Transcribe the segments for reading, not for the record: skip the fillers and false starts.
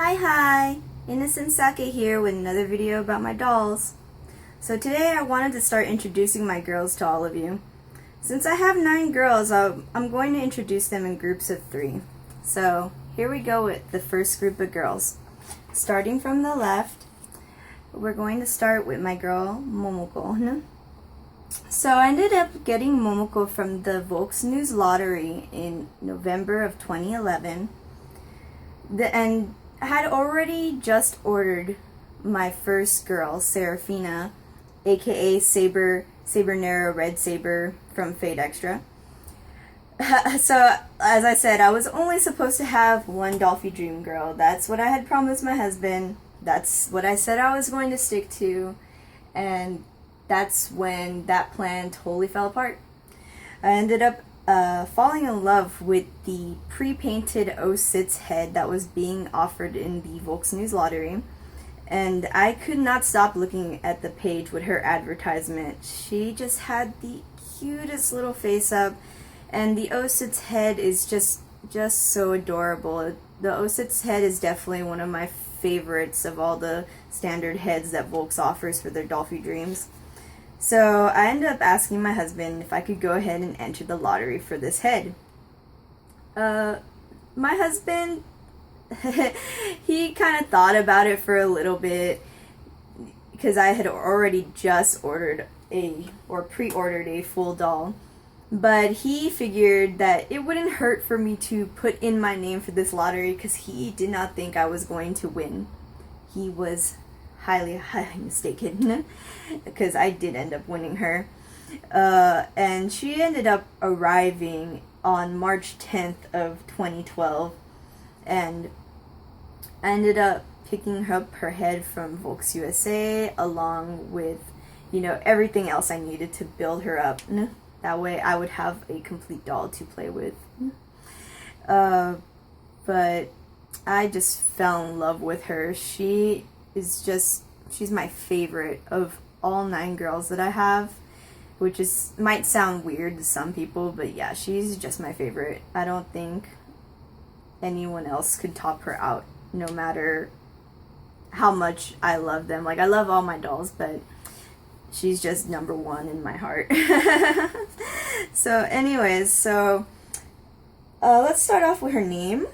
Hi! Innocent Sake here with another video about my dolls. So today I wanted to start introducing my girls to all of you. Since I have 9 girls, I'm going to introduce them in groups of 3. So here we go with the first group of girls. Starting from the left, we're going to start with my girl Momoko. So I ended up getting Momoko from the Volks News Lottery in November of 2011. And I had already just ordered my first girl, Seraphina, aka Saber Nero Red Saber from Fate Extra. So, as I said, I was only supposed to have one Dollfie dream girl. That's what I had promised my husband. That's what I said I was going to stick to. And that's when that plan totally fell apart. I ended up falling in love with the pre-painted 06 head that was being offered in the Volks News Lottery, and I could not stop looking at the page with her advertisement. She just had the cutest little face up, and the 06 head is just so adorable. The 06 head is definitely one of my favorites of all the standard heads that Volks offers for their Dollfie dreams. So I ended up asking my husband if I could go ahead and enter the lottery for this head. My husband, he kind of thought about it for a little bit because I had already just ordered pre-ordered a full doll. But he figured that it wouldn't hurt for me to put in my name for this lottery because he did not think I was going to win. He was highly mistaken because I did end up winning her, and she ended up arriving on March 10th of 2012, and I ended up picking up her head from Volks USA along with everything else I needed to build her up. That way I would have a complete doll to play with. But I just fell in love with her. She's my favorite of all 9 girls that I have, which might sound weird to some people, but yeah, she's just my favorite. I don't think anyone else could top her out, no matter how much I love them. Like, I love all my dolls, but she's just number 1 in my heart. So anyways, let's start off with her name.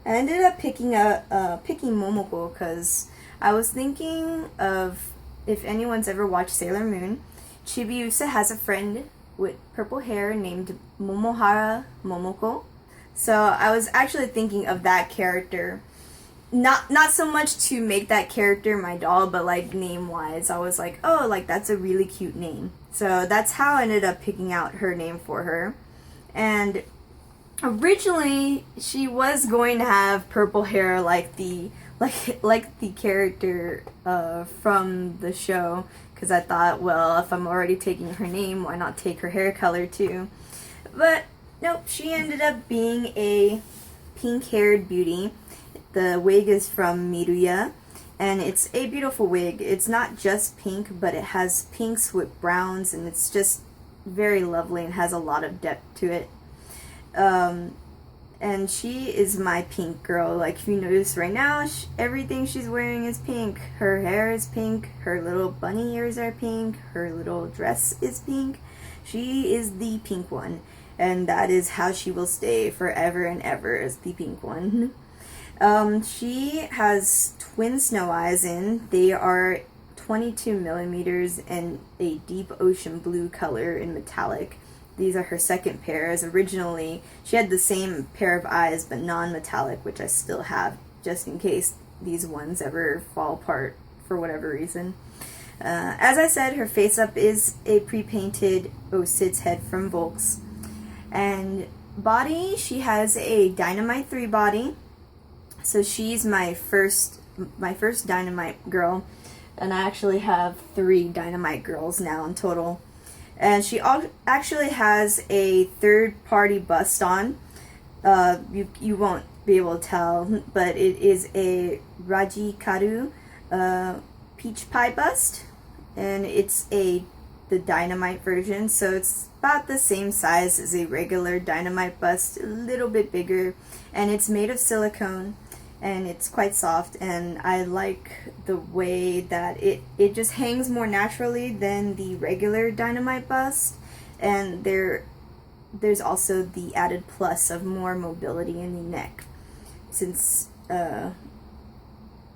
I ended up picking Momoko because I was thinking of, if anyone's ever watched Sailor Moon, Chibiusa has a friend with purple hair named Momoko. So I was actually thinking of that character. Not so much to make that character my doll, but like name-wise, I was like, oh, like that's a really cute name. So that's how I ended up picking out her name for her. And originally, she was going to have purple hair like the character from the show, because I thought, well, if I'm already taking her name, why not take her hair color too? But nope, she ended up being a pink-haired beauty. The wig is from Miruya, and it's a beautiful wig. It's not just pink, but it has pinks with browns, and it's just very lovely and has a lot of depth to it. And she is my pink girl. Like, if you notice right now, everything she's wearing is pink. Her hair is pink, her little bunny ears are pink, her little dress is pink. She is the pink one, and that is how she will stay forever and ever, as the pink one. She has twin snow eyes in. They are 22 millimeters and a deep ocean blue color in metallic. These are her second pairs. Originally, she had the same pair of eyes, but non-metallic, which I still have, just in case these ones ever fall apart for whatever reason. As I said, her face-up is a pre-painted 06 head from Volks. And body, she has a Dynamite 3 body. So she's my first Dynamite girl. And I actually have 3 Dynamite girls now in total. And she actually has a third-party bust on. You won't be able to tell, but it is a Rajikaru peach pie bust, and it's the Dynamite version, so it's about the same size as a regular Dynamite bust, a little bit bigger, and it's made of silicone. and it's quite soft, and I like the way that it just hangs more naturally than the regular Dynamite bust, and there's also the added plus of more mobility in the neck, since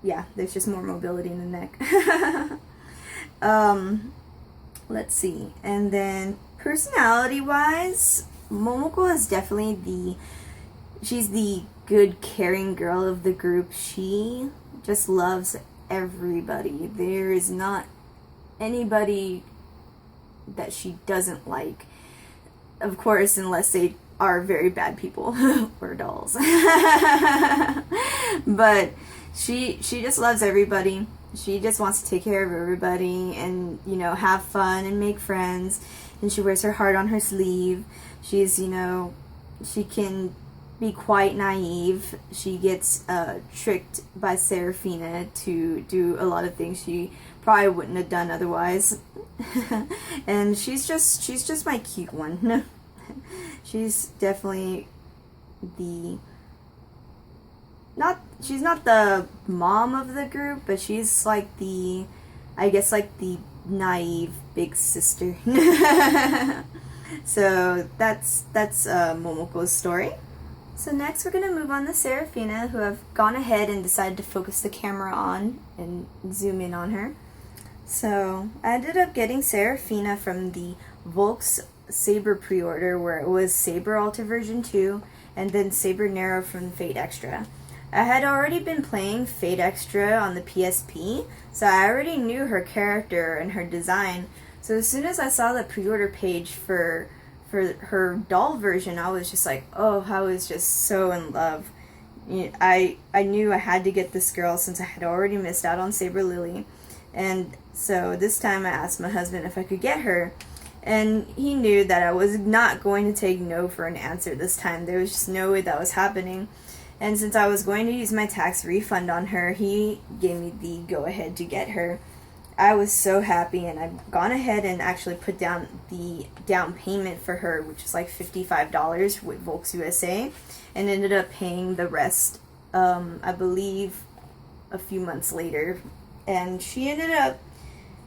yeah, there's just more mobility in the neck. Let's see, and then personality wise, Momoko is definitely she's the good, caring girl of the group. She just loves everybody. There is not anybody that she doesn't like. Of course, unless they are very bad people or dolls. But she just loves everybody. She just wants to take care of everybody and, you know, have fun and make friends. And she wears her heart on her sleeve. She's, you know, she can be quite naive. She gets tricked by Seraphina to do a lot of things she probably wouldn't have done otherwise. And she's just my cute one. She's definitely she's not the mom of the group, but she's like I guess like the naive big sister. So that's Momoko's story. So next we're going to move on to Seraphina, who I've gone ahead and decided to focus the camera on and zoom in on her. So I ended up getting Seraphina from the Volks Saber pre-order, where it was Saber Alter version 2 and then Saber Nero from Fate Extra. I had already been playing Fate Extra on the PSP, so I already knew her character and her design. So as soon as I saw the pre-order page for her doll version, I was just like, oh, I was just so in love. I knew I had to get this girl since I had already missed out on Saber Lily. And so this time I asked my husband if I could get her, and he knew that I was not going to take no for an answer this time. There was just no way that was happening. And since I was going to use my tax refund on her, he gave me the go-ahead to get her. I was so happy, and I've gone ahead and actually put down the down payment for her, which is like $55 with Volks USA, and ended up paying the rest, I believe, a few months later. And she ended up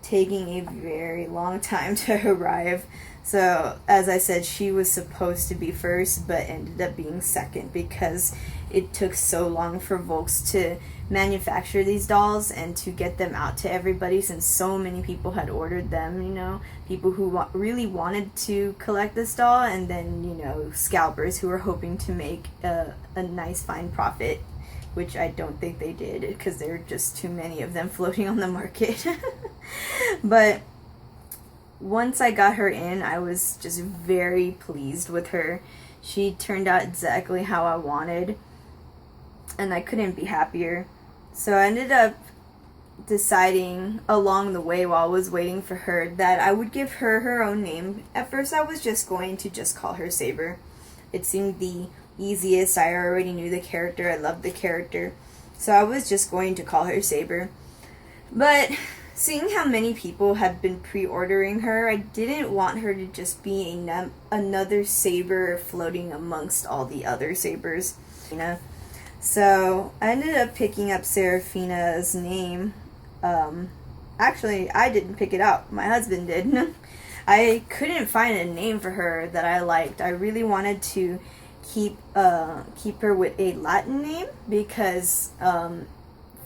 taking a very long time to arrive. So, as I said, she was supposed to be first, but ended up being second because it took so long for Volks to manufacture these dolls and to get them out to everybody, since so many people had ordered them, you know, people who really wanted to collect this doll, and then, you know, scalpers who were hoping to make a nice fine profit, which I don't think they did because there are just too many of them floating on the market. But once I got her in, I was just very pleased with her. She turned out exactly how I wanted, and I couldn't be happier. So I ended up deciding along the way while I was waiting for her that I would give her her own name. At first I was just going to just call her Saber. It seemed the easiest. I already knew the character. I loved the character. So I was just going to call her Saber. But seeing how many people had been pre-ordering her, I didn't want her to just be another Saber floating amongst all the other Sabers, you know. So I ended up picking up Seraphina's name. Actually, I didn't pick it out. My husband did. I couldn't find a name for her that I liked. I really wanted to keep her with a Latin name because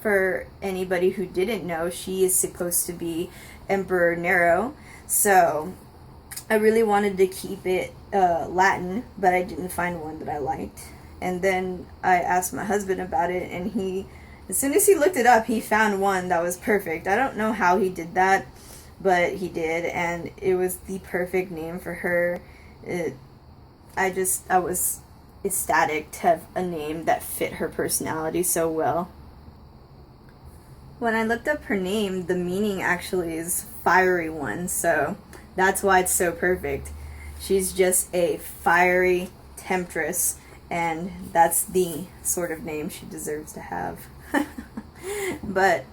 for anybody who didn't know, she is supposed to be Emperor Nero. So I really wanted to keep it Latin, but I didn't find one that I liked. And then I asked my husband about it, and as soon as he looked it up, he found one that was perfect. I don't know how he did that, but he did, and it was the perfect name for her. I was ecstatic to have a name that fit her personality so well. When I looked up her name, the meaning actually is fiery one, so that's why it's so perfect. She's just a fiery temptress, and that's the sort of name she deserves to have. But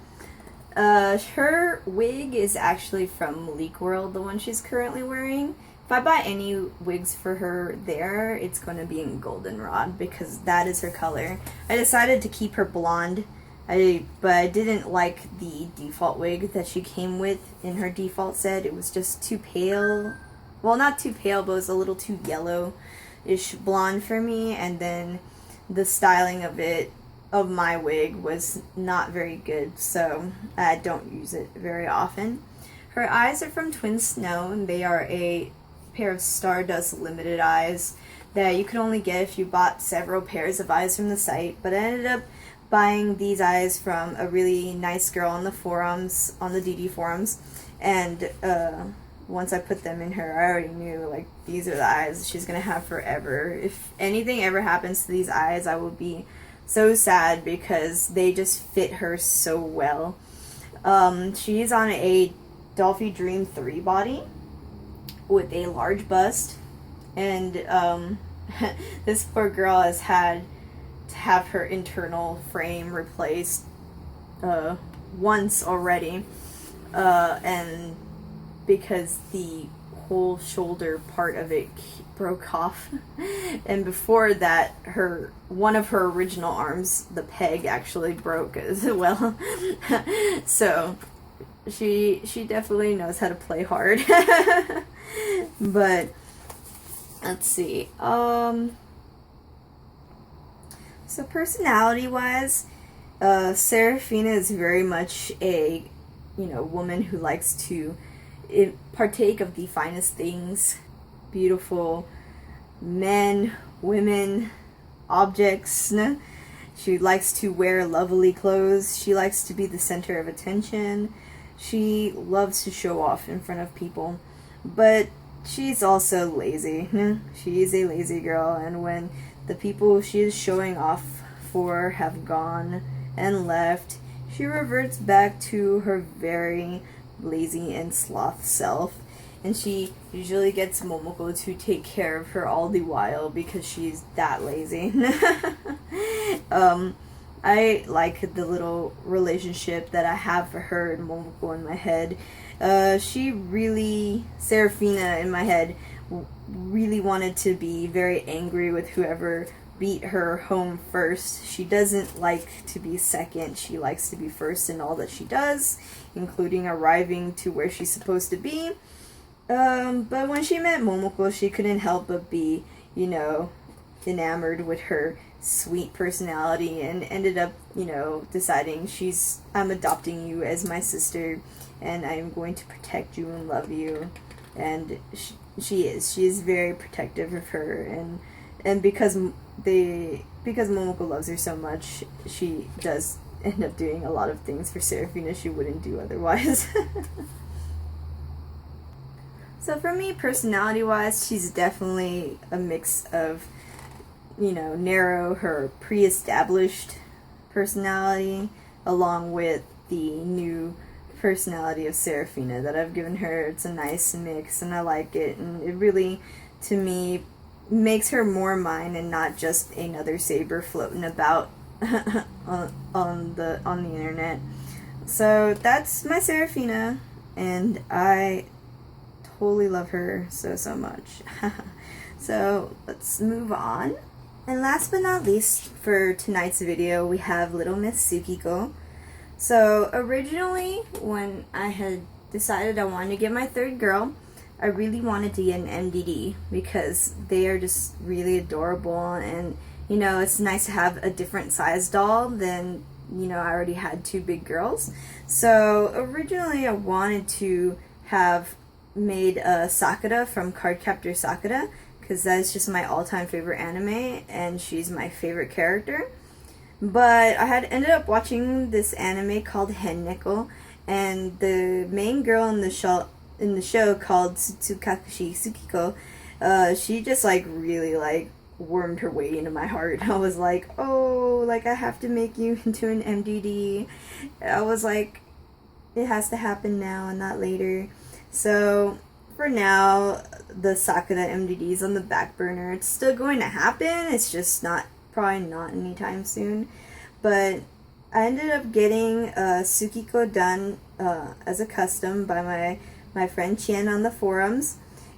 her wig is actually from Leak World, the one she's currently wearing. if I buy any wigs for her there, it's going to be in goldenrod because that is her color. I decided to keep her blonde, but I didn't like the default wig that she came with in her default set. It was just too pale. Well, not too pale, but it was a little too yellow-ish blonde for me, and then the styling of my wig was not very good, so I don't use it very often. Her eyes are from Twin Snow, and they are a pair of Stardust limited eyes that you could only get if you bought several pairs of eyes from the site, but I ended up buying these eyes from a really nice girl on the forums, on the DD forums, and once I put them in her, I already knew, like, these are the eyes she's gonna have forever. If anything ever happens to these eyes, I will be so sad because they just fit her so well. She's on a Dollfie Dream 3 body with a large bust, and this poor girl has had to have her internal frame replaced once already, and because the whole shoulder part of it broke off, and before that one of her original arms, the peg, actually broke as well. So she definitely knows how to play hard. But let's see, so personality wise, Seraphina is very much a woman who likes to partake of the finest things, beautiful men, women, objects. She likes to wear lovely clothes. She likes to be the center of attention. She loves to show off in front of people, but she's also lazy. She's a lazy girl, and when the people she is showing off for have gone and left, she reverts back to her very lazy and sloth self, and she usually gets Momoko to take care of her all the while because she's that lazy. I like the little relationship that I have for her and Momoko in my head. Seraphina in my head really wanted to be very angry with whoever beat her home first. She doesn't like to be second. She likes to be first in all that she does, including arriving to where she's supposed to be. But when she met Momoko, she couldn't help but be, enamored with her sweet personality, and ended up, deciding I'm adopting you as my sister, and I'm going to protect you and love you. And she is very protective of her, and because Momoko loves her so much, she does end up doing a lot of things for Seraphina she wouldn't do otherwise. So for me, personality-wise, she's definitely a mix of, Nero, her pre-established personality, along with the new personality of Seraphina that I've given her. It's a nice mix, and I like it, and it really, to me, makes her more mine and not just another Saber floating about on the internet. So that's my Seraphina, and I totally love her so much. So let's move on. And last but not least, for tonight's video, we have Little Miss Tsukiko. So originally, when I had decided I wanted to get my third girl, I really wanted to get an MDD because they are just really adorable, and it's nice to have a different size doll than, I already had two big girls. So originally I wanted to have made Sakura from Cardcaptor Sakura, because that's just my all-time favorite anime, and she's my favorite character. But I had ended up watching this anime called Henneko, and the main girl in the show called Tsukiko, she just really wormed her way into my heart. I was like, oh, I have to make you into an MDD. I was like, it has to happen now and not later. So for now, the Sakura MDD is on the back burner. It's still going to happen. It's just probably not anytime soon. But I ended up getting Tsukiko done as a custom by my friend Chien on the forums,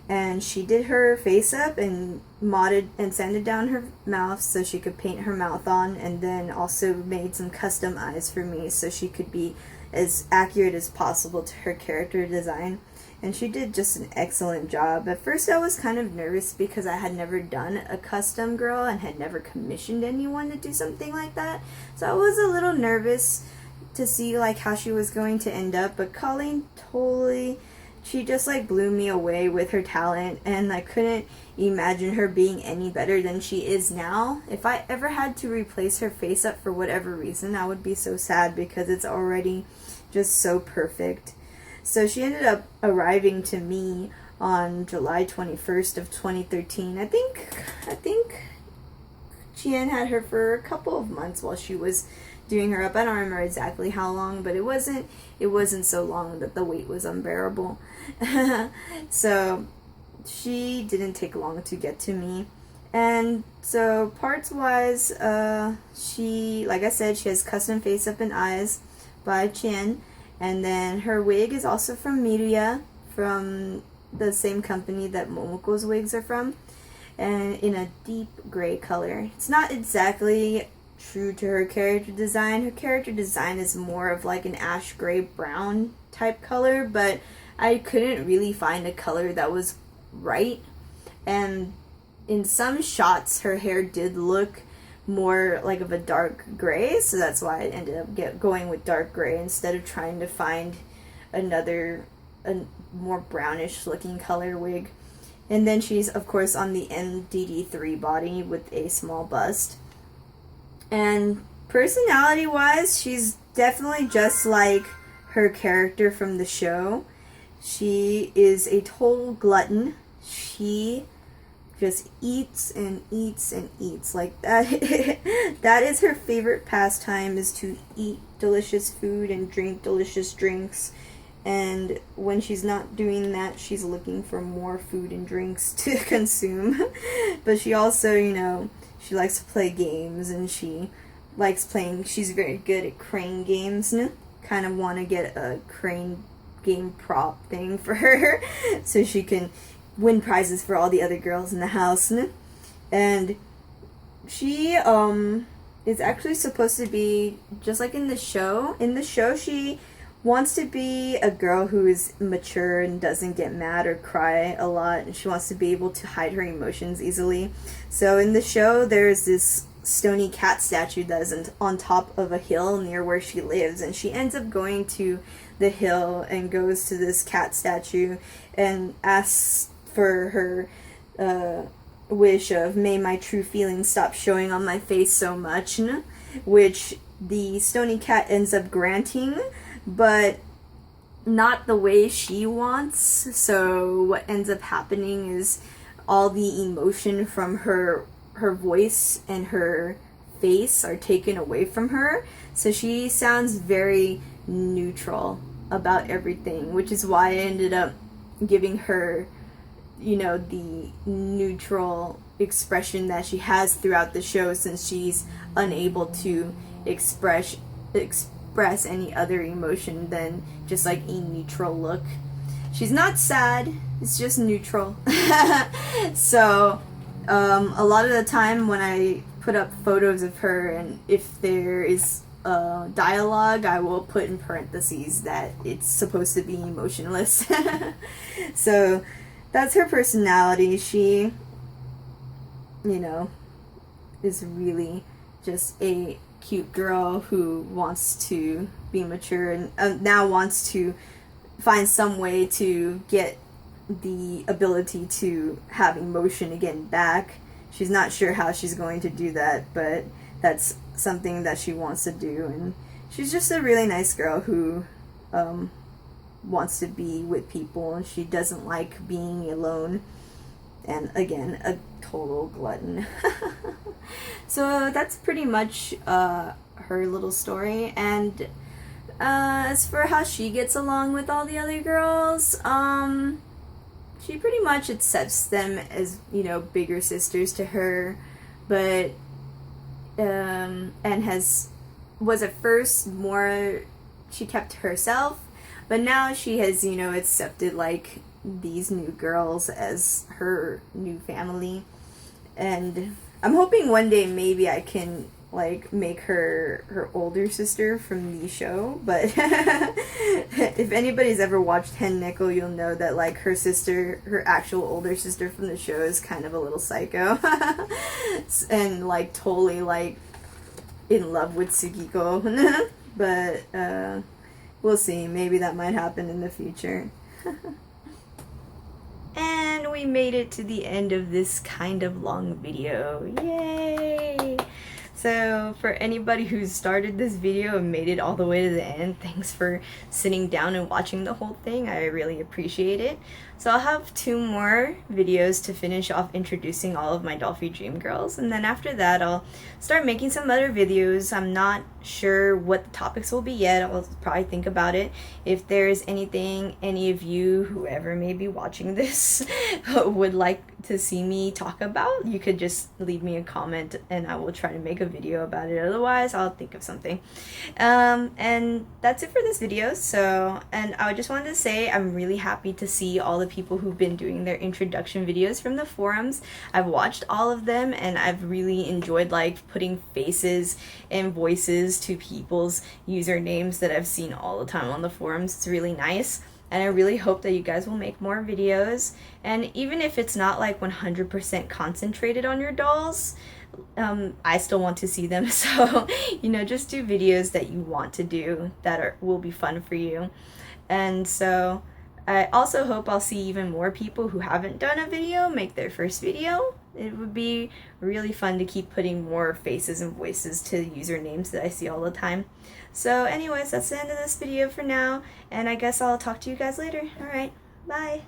and she did her face up and modded and sanded down her mouth so she could paint her mouth on, and then also made some custom eyes for me so she could be as accurate as possible to her character design. And she did just an excellent job. At first I was kind of nervous because I had never done a custom girl and had never commissioned anyone to do something like that. So I was a little nervous to see like how she was going to end up, but Colleen totally, she just like blew me away with her talent, and I couldn't imagine her being any better than she is now. If I ever had to replace her face up for whatever reason, I would be so sad because it's already just so perfect. So she ended up arriving to me on July 21st of 2013. I think Chien had her for a couple of months while she was doing her up. I don't remember exactly how long, but it wasn't so long that the wait was unbearable. So she didn't take long to get to me. And so parts wise, she, like I said, she has custom face up and eyes by Chien. And then her wig is also from Miria, from the same company that Momoko's wigs are from, and in a deep gray color. It's not exactly true to her character design. Her character design is more of like an ash gray brown type color, but I couldn't really find a color that was right. And in some shots her hair did look more like of a dark gray, so that's why I ended up going with dark gray instead of trying to find a more brownish looking color wig. And then she's of course on the NDD3 body with a small bust. And personality wise, she's definitely just like her character from the show. She is a total glutton. She just eats and eats and eats like that. That is her favorite pastime, is to eat delicious food and drink delicious drinks. And when she's not doing that, she's looking for more food and drinks to consume. But she also, she likes to play games, and she likes playing, she's very good at crane games. Kind of want to get a crane game prop thing for her so she can win prizes for all the other girls in the house. And she is actually supposed to be just like in the show. In the show, she wants to be a girl who is mature and doesn't get mad or cry a lot, and she wants to be able to hide her emotions easily. So in the show, there's this stony cat statue that is on top of a hill near where she lives, and she ends up going to the hill and goes to this cat statue and asks for her wish of, may my true feelings stop showing on my face so much, which the stony cat ends up granting, but not the way she wants. So what ends up happening is all the emotion from her voice and her face are taken away from her, so she sounds very neutral about everything, which is why I ended up giving her the neutral expression that she has throughout the show, since she's unable to express any other emotion than just like a neutral look. She's not sad, it's just neutral. So a lot of the time when I put up photos of her, and if there is dialogue, I will put in parentheses that it's supposed to be emotionless. So that's her personality. She, is really just a cute girl who wants to be mature and now wants to find some way to get the ability to have emotion again back. She's not sure how she's going to do that, but that's something that she wants to do. And she's just a really nice girl who wants to be with people, and she doesn't like being alone. And again, a total glutton. So that's pretty much her little story. And as for how she gets along with all the other girls, she pretty much accepts them as, bigger sisters to her, but and was at first more, she kept to herself, but now she has, accepted like these new girls as her new family. And I'm hoping one day maybe I can like make her older sister from the show, but if anybody's ever watched Hen Nickel, you'll know that like her actual older sister from the show is kind of a little psycho and like totally like in love with Tsukiko. But we'll see, maybe that might happen in the future. And we made it to the end of this kind of long video. Yay! So for anybody who started this video and made it all the way to the end, thanks for sitting down and watching the whole thing. I really appreciate it. So I'll have 2 more videos to finish off introducing all of my Dollfie Dream Girls, and then after that I'll start making some other videos. I'm not sure what the topics will be yet. I'll probably think about it. If there's anything any of you, whoever may be watching this, would like to see me talk about, you could just leave me a comment and I will try to make a video about it. Otherwise, I'll think of something. And that's it for this video. And I just wanted to say I'm really happy to see all the people who've been doing their introduction videos from the forums. I've watched all of them and I've really enjoyed like putting faces and voices to people's usernames that I've seen all the time on the forums. It's really nice. And I really hope that you guys will make more videos. And even if it's not like 100% concentrated on your dolls, I still want to see them. So, you know, just do videos that you want to do that will be fun for you. And so I also hope I'll see even more people who haven't done a video make their first video. It would be really fun to keep putting more faces and voices to usernames that I see all the time. So anyways, that's the end of this video for now, and I guess I'll talk to you guys later. Alright, bye!